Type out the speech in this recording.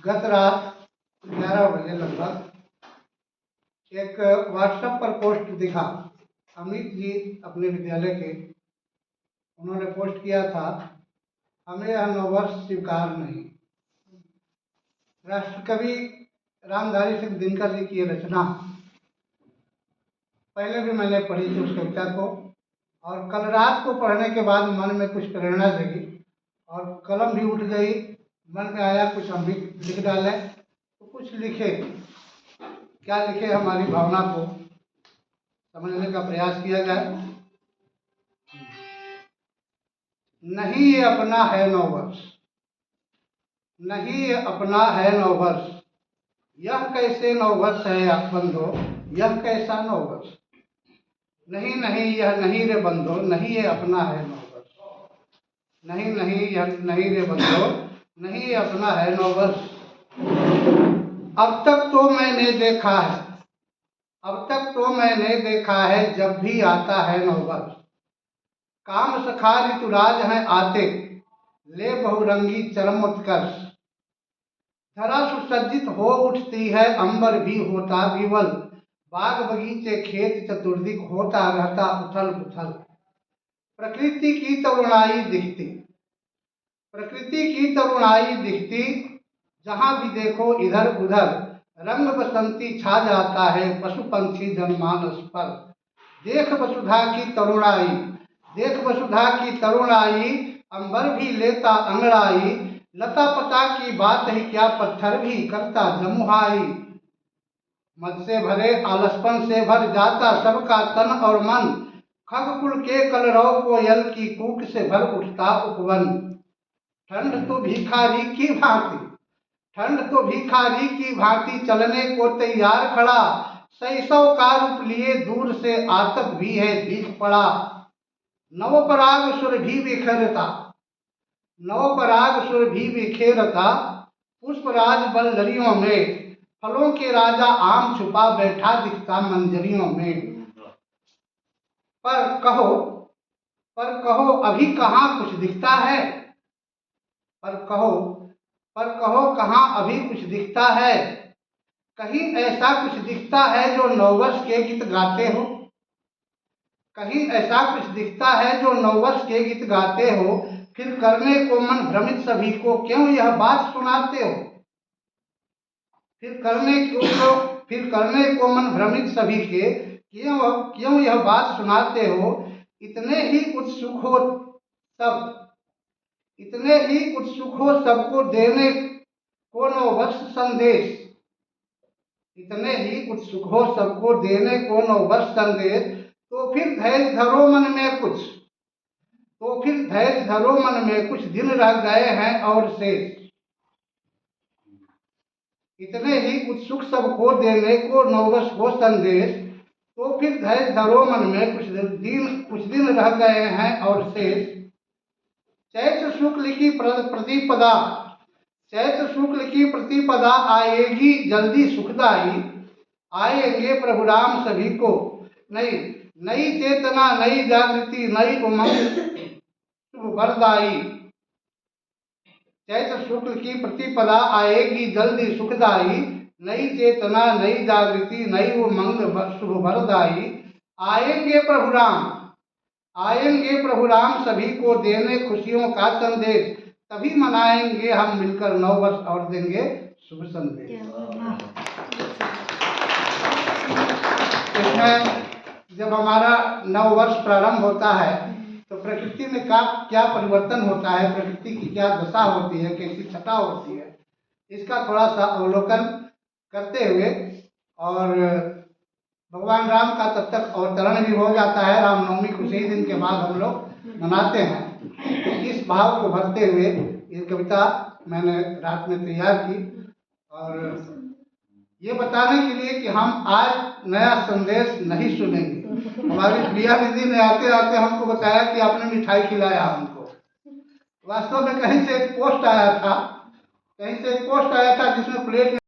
गत रात 11 बजे लगभग एक व्हाट्सएप पर पोस्ट दिखा। अमित जी अपने विद्यालय के, उन्होंने पोस्ट किया था, हमें यह नववर्ष स्वीकार नहीं। राष्ट्रकवि रामधारी सिंह दिनकर जी की ये रचना पहले भी मैंने पढ़ी थी उस कविता को, और कल रात को पढ़ने के बाद मन में कुछ प्रेरणा जगी और कलम भी उठ गई। मन में आया कुछ हम भी लिख डालें, तो कुछ लिखे। क्या लिखे, हमारी भावना को समझने का प्रयास किया जाए। नहीं ये अपना है नववर्ष, नहीं ये अपना है नववर्ष, यह कैसे नववर्ष है आप बंधो, यह कैसा नववर्ष। नहीं नहीं यह नहीं रे बंधो, नहीं ये अपना है नववर्ष। नहीं नहीं यह नहीं रे बंधो, नहीं ये अपना है नववर्ष। अब तक तो मैंने देखा है, अब तक तो मैंने देखा है, जब भी आता है नववर्ष, काम सखा ऋतुराज हैं आते, ले बहुरंगी चरमोत्कर्ष। धरा सुसज्जित हो उठती है, अंबर भी होता विवल, बाग बगीचे खेत चतुर्दिक होता रहता उथल पुथल। प्रकृति की तरुणाई दिखती, प्रकृति की तरुणाई दिखती, जहां भी देखो इधर उधर रंग बसंती छा जाता है पशु पंछी जनमानस पर। देख वसुधा की तरुणाई, देख वसुधा की तरुणाई, अंबर भी लेता अंगड़ाई, लता पता की बात ही क्या पत्थर भी करता जमुहाई। मद से भरे आलसपन से भर जाता सबका तन और मन, खगकुल के कलरव कोयल की कूक से भर उठता उपवन। ठंड तो भिखारी की भांति, ठंड तो भिखारी की भांति चलने को तैयार खड़ा, शैशव का रूप लिए दूर से आतक भी है दिख पड़ा। नवपराग सुर भी बिखेरता, नवपराग सुर भी बिखेरता, पुष्पराज बल्लरियों में, फलों के राजा आम छुपा बैठा दिखता मंजरियों में। पर कहो अभी कहाँ कुछ दिखता है, पर कहो कहाँ अभी कुछ दिखता है। कहीं ऐसा कुछ दिखता है जो नववर्ष के गीत गाते हो, कहीं ऐसा कुछ दिखता है जो नववर्ष के गीत गाते हो। फिर करने को मन भ्रमित सभी को क्यों यह बात सुनाते हो, फिर करने को मन भ्रमित सभी के क्यों यह बात सुनाते हो। इतने ही उत्सुक हो सब, इतने ही उत्सुक हो सबको देने को नववर्ष संदेश, इतने ही उत्सुक हो सबको देने को नववर्ष संदेश। तो फिर धैर्य धरो मन में कुछ, तो फिर धैर्य धरो मन में कुछ दिन रह गए हैं और शेष। इतने ही उत्सुक सबको देने को नववर्ष को संदेश, तो फिर धैर्य धरो मन में कुछ दिन रह गए हैं और शेष। चैत्र शुक्ल की प्रतिपदा, चैत्र शुक्ल की प्रतिपदा आएगी जल्दी सुखदाई, आएंगे प्रभु राम सभी को नई चेतना नई जागृति नई उमंग शुभ वरदाई। चैत्र शुक्ल की प्रतिपदा आएगी जल्दी सुखदाई, नई चेतना नई जागृति नई उमंग शुभ वरदाई। आएंगे प्रभु राम, आएंगे प्रभु राम सभी को देने खुशियों का संदेश, तभी मनाएंगे हम मिलकर नववर्ष और देंगे शुभ संदेश। इसमें जब हमारा नववर्ष प्रारंभ होता है तो प्रकृति में क्या परिवर्तन होता है, प्रकृति की क्या दशा होती है, कैसी छटा होती है, इसका थोड़ा सा अवलोकन करते हुए, और भगवान राम का तब तक अवतरण भी हो जाता है। रामनवमी कुछ ही दिन के बाद हम लोग मनाते हैं। इस भाव को भरते हुए ये कविता मैंने रात में तैयार की, और ये बताने के लिए कि हम आज नया संदेश नहीं सुनेंगे। हमारी प्रिया दीदी ने आते आते हमको बताया कि आपने मिठाई खिलाया हमको। वास्तव में कहीं से एक पोस्ट आया था, कहीं से एक पोस्ट आया था जिसमें प्लेट